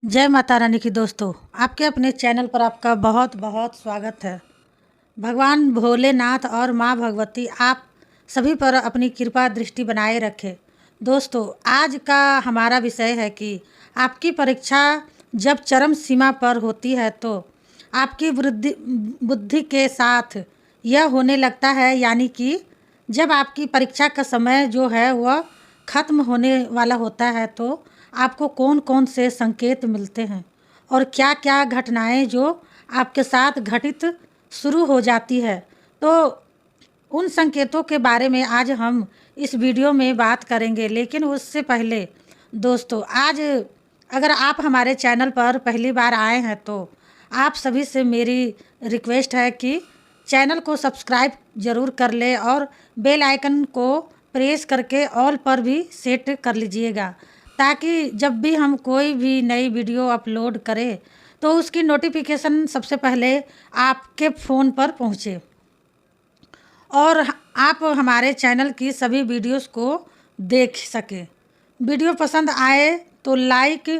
जय माता रानी की दोस्तों, आपके अपने चैनल पर आपका बहुत बहुत स्वागत है। भगवान भोलेनाथ और माँ भगवती आप सभी पर अपनी कृपा दृष्टि बनाए रखे। दोस्तों, आज का हमारा विषय है कि आपकी परीक्षा जब चरम सीमा पर होती है तो आपकी बुद्धि बुद्धि के साथ यह होने लगता है, यानी कि जब आपकी परीक्षा का समय जो है वह ख़त्म होने वाला होता है तो आपको कौन कौन से संकेत मिलते हैं और क्या क्या घटनाएं जो आपके साथ घटित शुरू हो जाती है। तो उन संकेतों के बारे में आज हम इस वीडियो में बात करेंगे। लेकिन उससे पहले दोस्तों, आज अगर आप हमारे चैनल पर पहली बार आए हैं तो आप सभी से मेरी रिक्वेस्ट है कि चैनल को सब्सक्राइब ज़रूर कर ले और बेल आइकन को प्रेस करके ऑल पर भी सेट कर लीजिएगा, ताकि जब भी हम कोई भी नई वीडियो अपलोड करें तो उसकी नोटिफिकेशन सबसे पहले आपके फ़ोन पर पहुँचे और आप हमारे चैनल की सभी वीडियोस को देख सकें। वीडियो पसंद आए तो लाइक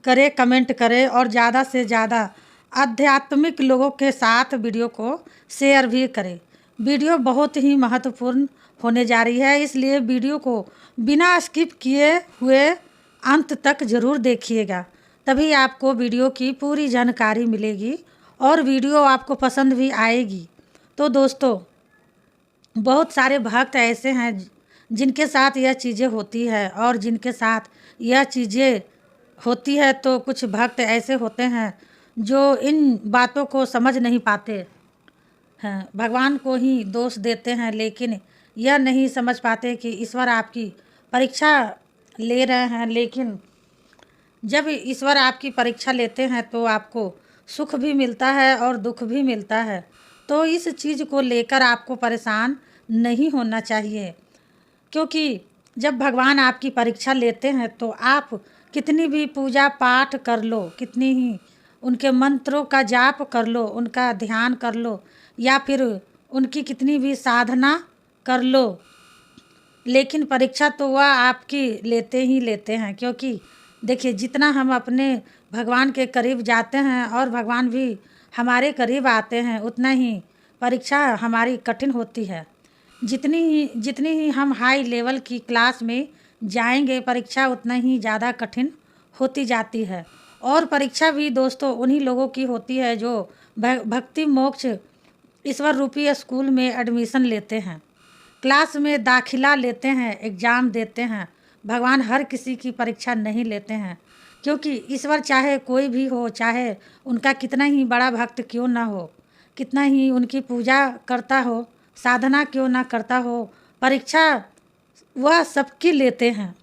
करें, कमेंट करें और ज़्यादा से ज़्यादा आध्यात्मिक लोगों के साथ वीडियो को शेयर भी करें। वीडियो बहुत ही महत्वपूर्ण होने जा रही है, इसलिए वीडियो को बिना स्किप किए हुए अंत तक ज़रूर देखिएगा, तभी आपको वीडियो की पूरी जानकारी मिलेगी और वीडियो आपको पसंद भी आएगी। तो दोस्तों, बहुत सारे भक्त ऐसे हैं जिनके साथ यह चीज़ें होती है और जिनके साथ यह चीज़ें होती है तो कुछ भक्त ऐसे होते हैं जो इन बातों को समझ नहीं पाते हैं, भगवान को ही दोष देते हैं, लेकिन यह नहीं समझ पाते कि ईश्वर आपकी परीक्षा ले रहे हैं। लेकिन जब ईश्वर आपकी परीक्षा लेते हैं तो आपको सुख भी मिलता है और दुख भी मिलता है। तो इस चीज़ को लेकर आपको परेशान नहीं होना चाहिए, क्योंकि जब भगवान आपकी परीक्षा लेते हैं तो आप कितनी भी पूजा पाठ कर लो, कितनी ही उनके मंत्रों का जाप कर लो, उनका ध्यान कर लो या फिर उनकी कितनी भी साधना कर लो, लेकिन परीक्षा तो वह आपकी लेते ही लेते हैं। क्योंकि देखिए, जितना हम अपने भगवान के करीब जाते हैं और भगवान भी हमारे करीब आते हैं, उतना ही परीक्षा हमारी कठिन होती है। जितनी ही हम हाई लेवल की क्लास में जाएंगे, परीक्षा उतना ही ज़्यादा कठिन होती जाती है। और परीक्षा भी दोस्तों उन्हीं लोगों की होती है जो भक्ति मोक्ष ईश्वर रूपी स्कूल में एडमिशन लेते हैं, क्लास में दाखिला लेते हैं, एग्ज़ाम देते हैं। भगवान हर किसी की परीक्षा नहीं लेते हैं, क्योंकि ईश्वर चाहे कोई भी हो, चाहे उनका कितना ही बड़ा भक्त क्यों ना हो, कितना ही उनकी पूजा करता हो, साधना क्यों ना करता हो, परीक्षा वह सबकी लेते हैं।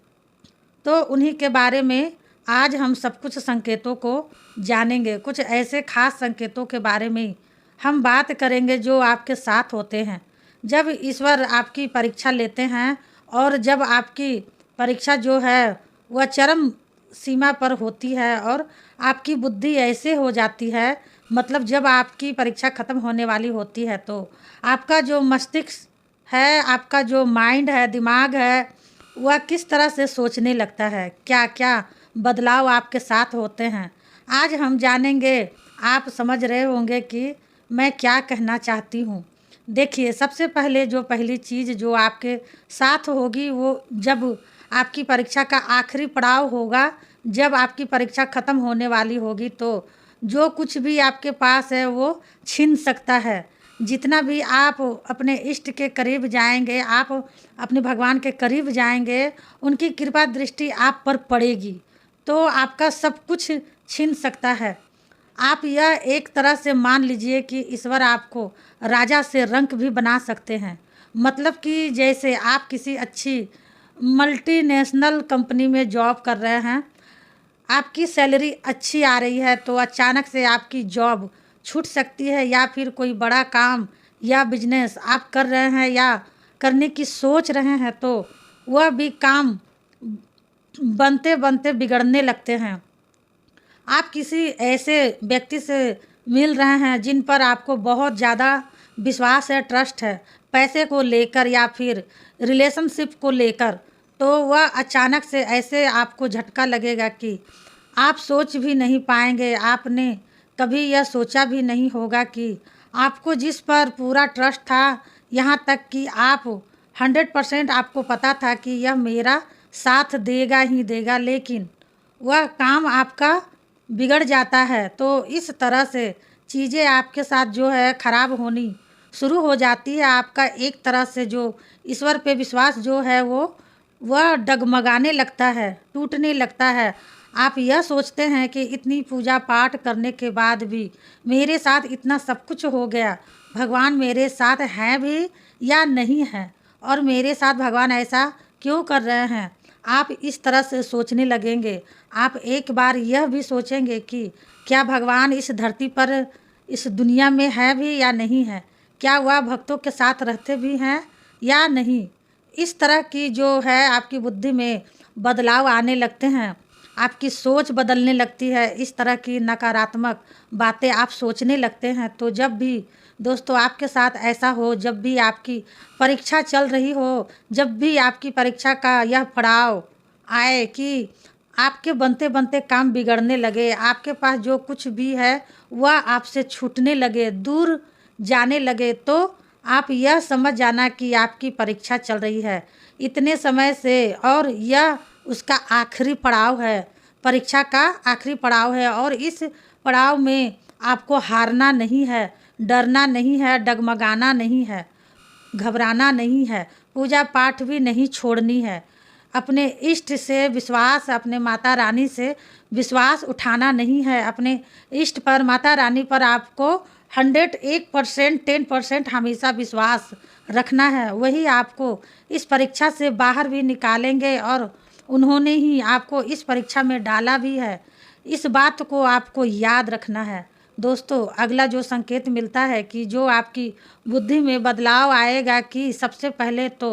तो उन्हीं के बारे में आज हम सब कुछ संकेतों को जानेंगे। कुछ ऐसे खास संकेतों के बारे में हम बात करेंगे जो आपके साथ होते हैं जब ईश्वर आपकी परीक्षा लेते हैं और जब आपकी परीक्षा जो है वह चरम सीमा पर होती है और आपकी बुद्धि ऐसे हो जाती है, मतलब जब आपकी परीक्षा ख़त्म होने वाली होती है तो आपका जो मस्तिष्क है, आपका जो माइंड है, दिमाग है, वह किस तरह से सोचने लगता है, क्या क्या बदलाव आपके साथ होते हैं, आज हम जानेंगे। आप समझ रहे होंगे कि मैं क्या कहना चाहती हूँ। देखिए, सबसे पहले जो पहली चीज़ जो आपके साथ होगी वो जब आपकी परीक्षा का आखिरी पड़ाव होगा, जब आपकी परीक्षा ख़त्म होने वाली होगी, तो जो कुछ भी आपके पास है वो छीन सकता है। जितना भी आप अपने इष्ट के करीब जाएंगे, आप अपने भगवान के करीब जाएंगे, उनकी कृपा दृष्टि आप पर पड़ेगी तो आपका सब कुछ छीन सकता है। आप यह एक तरह से मान लीजिए कि ईश्वर आपको राजा से रंक भी बना सकते हैं। मतलब कि जैसे आप किसी अच्छी मल्टीनेशनल कंपनी में जॉब कर रहे हैं, आपकी सैलरी अच्छी आ रही है, तो अचानक से आपकी जॉब छूट सकती है, या फिर कोई बड़ा काम या बिजनेस आप कर रहे हैं या करने की सोच रहे हैं तो वह भी काम बनते बनते बिगड़ने लगते हैं। आप किसी ऐसे व्यक्ति से मिल रहे हैं जिन पर आपको बहुत ज़्यादा विश्वास है, ट्रस्ट है, पैसे को लेकर या फिर रिलेशनशिप को लेकर, तो वह अचानक से ऐसे आपको झटका लगेगा कि आप सोच भी नहीं पाएंगे। आपने कभी यह सोचा भी नहीं होगा कि आपको जिस पर पूरा ट्रस्ट था, यहाँ तक कि आप 100% आपको पता था कि यह मेरा साथ देगा ही देगा, लेकिन वह काम आपका बिगड़ जाता है। तो इस तरह से चीज़ें आपके साथ जो है ख़राब होनी शुरू हो जाती है। आपका एक तरह से जो ईश्वर पे विश्वास जो है वह डगमगाने लगता है, टूटने लगता है। आप यह सोचते हैं कि इतनी पूजा पाठ करने के बाद भी मेरे साथ इतना सब कुछ हो गया, भगवान मेरे साथ हैं भी या नहीं हैं, और मेरे साथ भगवान ऐसा क्यों कर रहे हैं। आप इस तरह से सोचने लगेंगे। आप एक बार यह भी सोचेंगे कि क्या भगवान इस धरती पर, इस दुनिया में है भी या नहीं है, क्या वह भक्तों के साथ रहते भी हैं या नहीं। इस तरह की जो है आपकी बुद्धि में बदलाव आने लगते हैं, आपकी सोच बदलने लगती है। इस तरह की नकारात्मक बातें आप सोचने लगते हैं। तो जब भी दोस्तों आपके साथ ऐसा हो, जब भी आपकी परीक्षा चल रही हो, जब भी आपकी परीक्षा का यह पड़ाव आए कि आपके बनते बनते काम बिगड़ने लगे, आपके पास जो कुछ भी है वह आपसे छूटने लगे, दूर जाने लगे, तो आप यह समझ जाना कि आपकी परीक्षा चल रही है इतने समय से, और यह उसका आखिरी पड़ाव है, परीक्षा का आखिरी पड़ाव है। और इस पड़ाव में आपको हारना नहीं है, डरना नहीं है, डगमगाना नहीं है, घबराना नहीं है, पूजा पाठ भी नहीं छोड़नी है। अपने इष्ट से विश्वास, अपने माता रानी से विश्वास उठाना नहीं है। अपने इष्ट पर, माता रानी पर आपको 101%, 10% हमेशा विश्वास रखना है। वही आपको इस परीक्षा से बाहर भी निकालेंगे, और उन्होंने ही आपको इस परीक्षा में डाला भी है। इस बात को आपको याद रखना है। दोस्तों अगला जो संकेत मिलता है कि जो आपकी बुद्धि में बदलाव आएगा कि सबसे पहले तो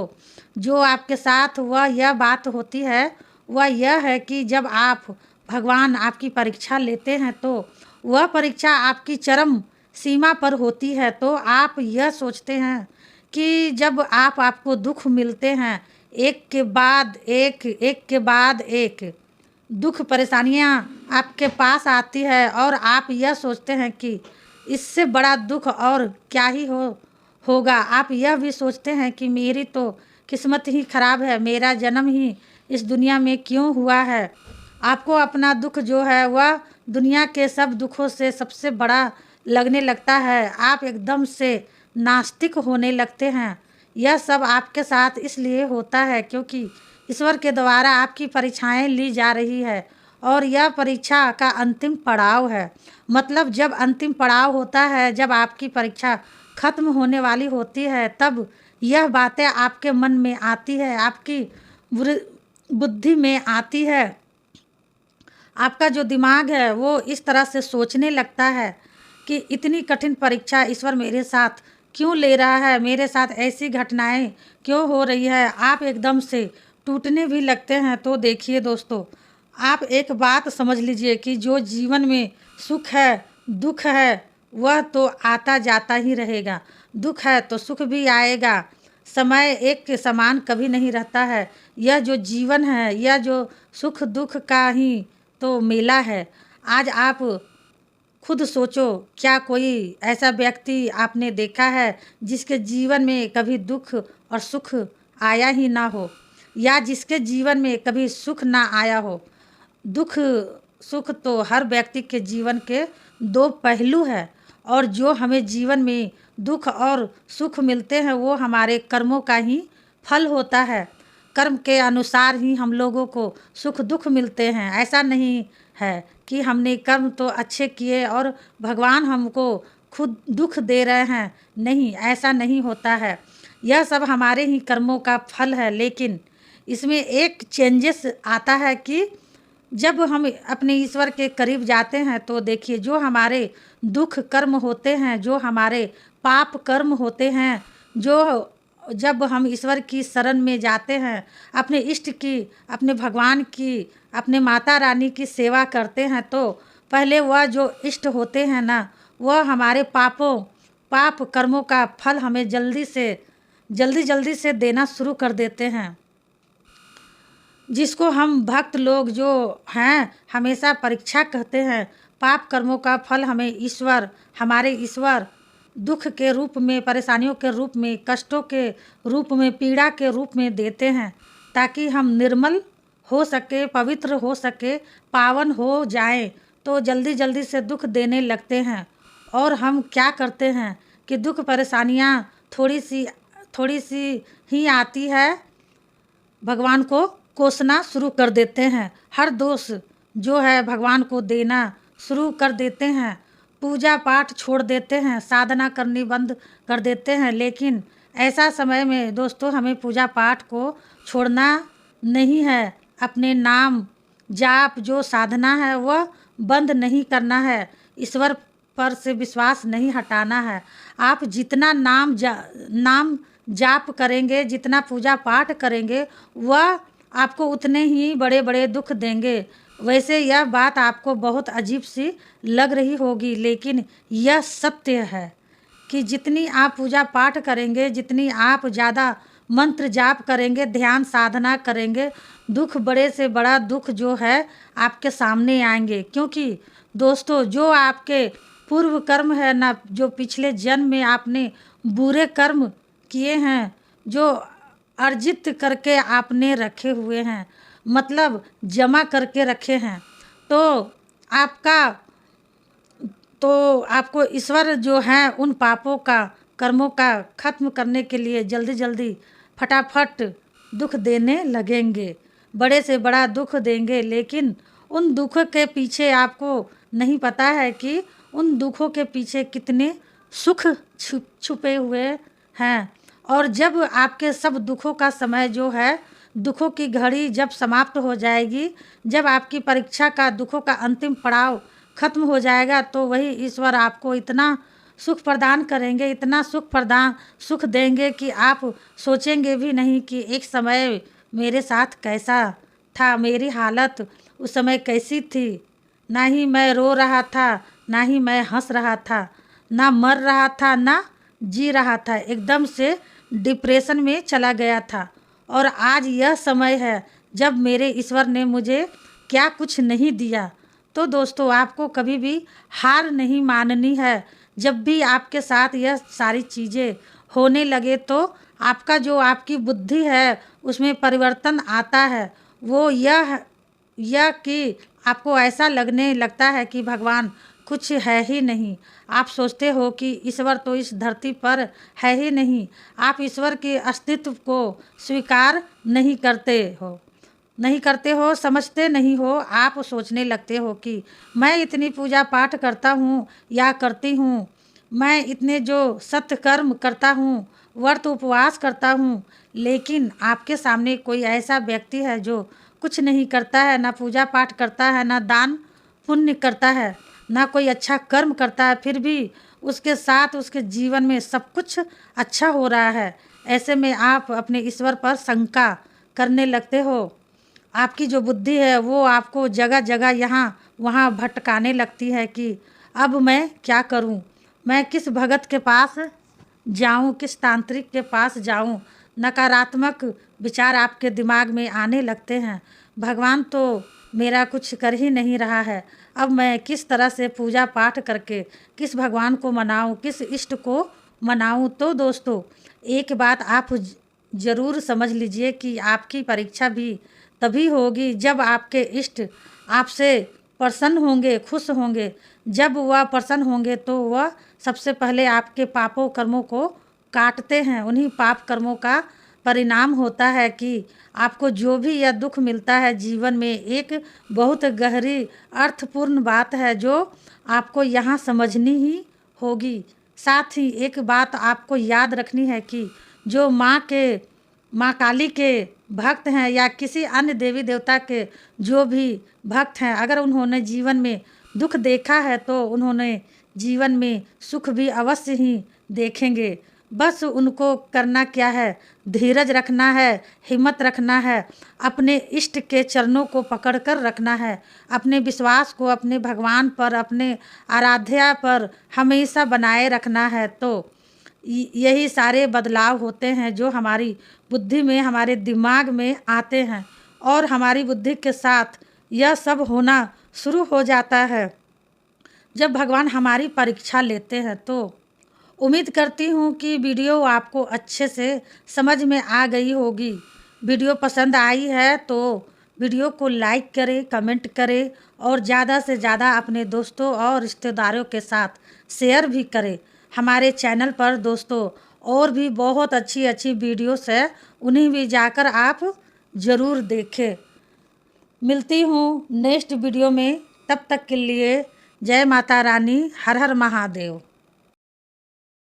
जो आपके साथ वह यह बात होती है वह यह है कि जब आप भगवान आपकी परीक्षा लेते हैं तो वह परीक्षा आपकी चरम सीमा पर होती है। तो आप यह सोचते हैं कि जब आपको दुख मिलते हैं, एक के बाद एक, एक के बाद एक दुख परेशानियां आपके पास आती है, और आप यह सोचते हैं कि इससे बड़ा दुख और क्या ही होगा। आप यह भी सोचते हैं कि मेरी तो किस्मत ही खराब है, मेरा जन्म ही इस दुनिया में क्यों हुआ है। आपको अपना दुख जो है वह दुनिया के सब दुखों से सबसे बड़ा लगने लगता है। आप एकदम से नास्तिक होने लगते हैं। यह सब आपके साथ इसलिए होता है क्योंकि ईश्वर के द्वारा आपकी परीक्षाएं ली जा रही है, और यह परीक्षा का अंतिम पड़ाव है। मतलब जब अंतिम पड़ाव होता है, जब आपकी परीक्षा खत्म होने वाली होती है, तब यह बातें आपके मन में आती है, आपकी बुद्धि में आती है। आपका जो दिमाग है वो इस तरह से सोचने लगता है कि इतनी कठिन परीक्षा ईश्वर मेरे साथ क्यों ले रहा है, मेरे साथ ऐसी घटनाएं क्यों हो रही है। आप एकदम से टूटने भी लगते हैं। तो देखिए दोस्तों, आप एक बात समझ लीजिए कि जो जीवन में सुख है, दुख है, वह तो आता जाता ही रहेगा। दुख है तो सुख भी आएगा। समय एक के समान कभी नहीं रहता है। यह जो जीवन है, यह जो सुख दुख का ही तो मेला है। आज आप खुद सोचो, क्या कोई ऐसा व्यक्ति आपने देखा है जिसके जीवन में कभी दुख और सुख आया ही ना हो, या जिसके जीवन में कभी सुख ना आया हो। दुख सुख तो हर व्यक्ति के जीवन के दो पहलू है, और जो हमें जीवन में दुख और सुख मिलते हैं वो हमारे कर्मों का ही फल होता है। कर्म के अनुसार ही हम लोगों को सुख दुख मिलते हैं। ऐसा नहीं है कि हमने कर्म तो अच्छे किए और भगवान हमको खुद दुख दे रहे हैं। नहीं, ऐसा नहीं होता है। यह सब हमारे ही कर्मों का फल है। लेकिन इसमें एक चेंजेस आता है कि जब हम अपने ईश्वर के करीब जाते हैं तो देखिए, जो हमारे दुख कर्म होते हैं, जो हमारे पाप कर्म होते हैं, जो जब हम ईश्वर की शरण में जाते हैं, अपने इष्ट की, अपने भगवान की, अपने माता रानी की सेवा करते हैं, तो पहले वह जो इष्ट होते हैं ना, वह हमारे पाप कर्मों का फल हमें जल्दी से देना शुरू कर देते हैं। जिसको हम भक्त लोग जो हैं हमेशा परीक्षा कहते हैं। पाप कर्मों का फल हमें ईश्वर, हमारे ईश्वर दुख के रूप में, परेशानियों के रूप में, कष्टों के रूप में, पीड़ा के रूप में देते हैं, ताकि हम निर्मल हो सके, पवित्र हो सके, पावन हो जाएं। तो जल्दी जल्दी से दुख देने लगते हैं। और हम क्या करते हैं कि दुख परेशानियाँ थोड़ी सी ही आती है, भगवान को कोसना शुरू कर देते हैं। हर दोष जो है भगवान को देना शुरू कर देते हैं। पूजा पाठ छोड़ देते हैं, साधना करनी बंद कर देते हैं। लेकिन ऐसा समय में दोस्तों हमें पूजा पाठ को छोड़ना नहीं है। अपने नाम जाप जो साधना है वह बंद नहीं करना है। ईश्वर पर से विश्वास नहीं हटाना है। आप जितना नाम जाप करेंगे, जितना पूजा पाठ करेंगे, वह आपको उतने ही बड़े बड़े दुख देंगे। वैसे यह बात आपको बहुत अजीब सी लग रही होगी, लेकिन यह सत्य है कि जितनी आप पूजा पाठ करेंगे, जितनी आप ज़्यादा मंत्र जाप करेंगे, ध्यान साधना करेंगे, दुख बड़े से बड़ा दुख जो है आपके सामने आएंगे। क्योंकि दोस्तों जो आपके पूर्व कर्म है ना, जो पिछले जन्म में आपने बुरे कर्म किए हैं, जो अर्जित करके आपने रखे हुए हैं, मतलब जमा करके रखे हैं, तो आपका तो आपको ईश्वर जो है उन पापों का, कर्मों का खत्म करने के लिए जल्दी जल्दी फटाफट दुख देने लगेंगे, बड़े से बड़ा दुख देंगे। लेकिन उन दुखों के पीछे आपको नहीं पता है कि उन दुखों के पीछे कितने सुख छुपे हुए हैं। और जब आपके सब दुखों का समय जो है, दुखों की घड़ी जब समाप्त हो जाएगी, जब आपकी परीक्षा का, दुखों का अंतिम पड़ाव खत्म हो जाएगा, तो वही ईश्वर आपको इतना सुख प्रदान करेंगे, इतना सुख देंगे कि आप सोचेंगे भी नहीं कि एक समय मेरे साथ कैसा था, मेरी हालत उस समय कैसी थी। ना ही मैं रो रहा था, ना ही मैं हंस रहा था, ना मर रहा था, ना जी रहा था, एकदम से डिप्रेशन में चला गया था। और आज यह समय है जब मेरे ईश्वर ने मुझे क्या कुछ नहीं दिया। तो दोस्तों आपको कभी भी हार नहीं माननी है। जब भी आपके साथ यह सारी चीज़ें होने लगे, तो आपका जो आपकी बुद्धि है उसमें परिवर्तन आता है। वो यह कि आपको ऐसा लगने लगता है कि भगवान कुछ है ही नहीं। आप सोचते हो कि ईश्वर तो इस धरती पर है ही नहीं। आप ईश्वर के अस्तित्व को स्वीकार नहीं करते हो, समझते नहीं हो। आप सोचने लगते हो कि मैं इतनी पूजा पाठ करता हूँ या करती हूँ, मैं इतने जो सत्य कर्म करता हूँ, व्रत उपवास करता हूँ, लेकिन आपके सामने कोई ऐसा व्यक्ति है जो कुछ नहीं करता है, ना पूजा पाठ करता है, ना दान पुण्य करता है, ना कोई अच्छा कर्म करता है, फिर भी उसके साथ उसके जीवन में सब कुछ अच्छा हो रहा है। ऐसे में आप अपने ईश्वर पर शंका करने लगते हो। आपकी जो बुद्धि है वो आपको जगह जगह यहाँ वहाँ भटकाने लगती है कि अब मैं क्या करूँ, मैं किस भगत के पास जाऊँ, किस तांत्रिक के पास जाऊँ। नकारात्मक विचार आपके दिमाग में आने लगते हैं। भगवान तो मेरा कुछ कर ही नहीं रहा है, अब मैं किस तरह से पूजा पाठ करके किस भगवान को मनाऊं, किस इष्ट को मनाऊं। तो दोस्तों एक बात आप ज़रूर समझ लीजिए कि आपकी परीक्षा भी तभी होगी जब आपके इष्ट आपसे प्रसन्न होंगे, खुश होंगे। जब वह प्रसन्न होंगे तो वह सबसे पहले आपके पापों कर्मों को काटते हैं। उन्हीं पाप कर्मों का परिणाम होता है कि आपको जो भी यह दुख मिलता है जीवन में, एक बहुत गहरी अर्थपूर्ण बात है जो आपको यहाँ समझनी ही होगी। साथ ही एक बात आपको याद रखनी है कि जो माँ काली के भक्त हैं या किसी अन्य देवी देवता के जो भी भक्त हैं, अगर उन्होंने जीवन में दुख देखा है तो उन्होंने जीवन में सुख भी अवश्य ही देखेंगे। बस उनको करना क्या है, धीरज रखना है, हिम्मत रखना है, अपने इष्ट के चरणों को पकड़कर रखना है, अपने विश्वास को अपने भगवान पर, अपने आराध्या पर हमेशा बनाए रखना है। तो यही सारे बदलाव होते हैं जो हमारी बुद्धि में, हमारे दिमाग में आते हैं। और हमारी बुद्धि के साथ यह सब होना शुरू हो जाता है जब भगवान हमारी परीक्षा लेते हैं। तो उम्मीद करती हूँ कि वीडियो आपको अच्छे से समझ में आ गई होगी। वीडियो पसंद आई है तो वीडियो को लाइक करें, कमेंट करें और ज़्यादा से ज़्यादा अपने दोस्तों और रिश्तेदारों के साथ शेयर भी करें। हमारे चैनल पर दोस्तों और भी बहुत अच्छी अच्छी वीडियोस है, उन्हें भी जाकर आप ज़रूर देखें। मिलती हूँ नेक्स्ट वीडियो में, तब तक के लिए जय माता रानी, हर हर महादेव।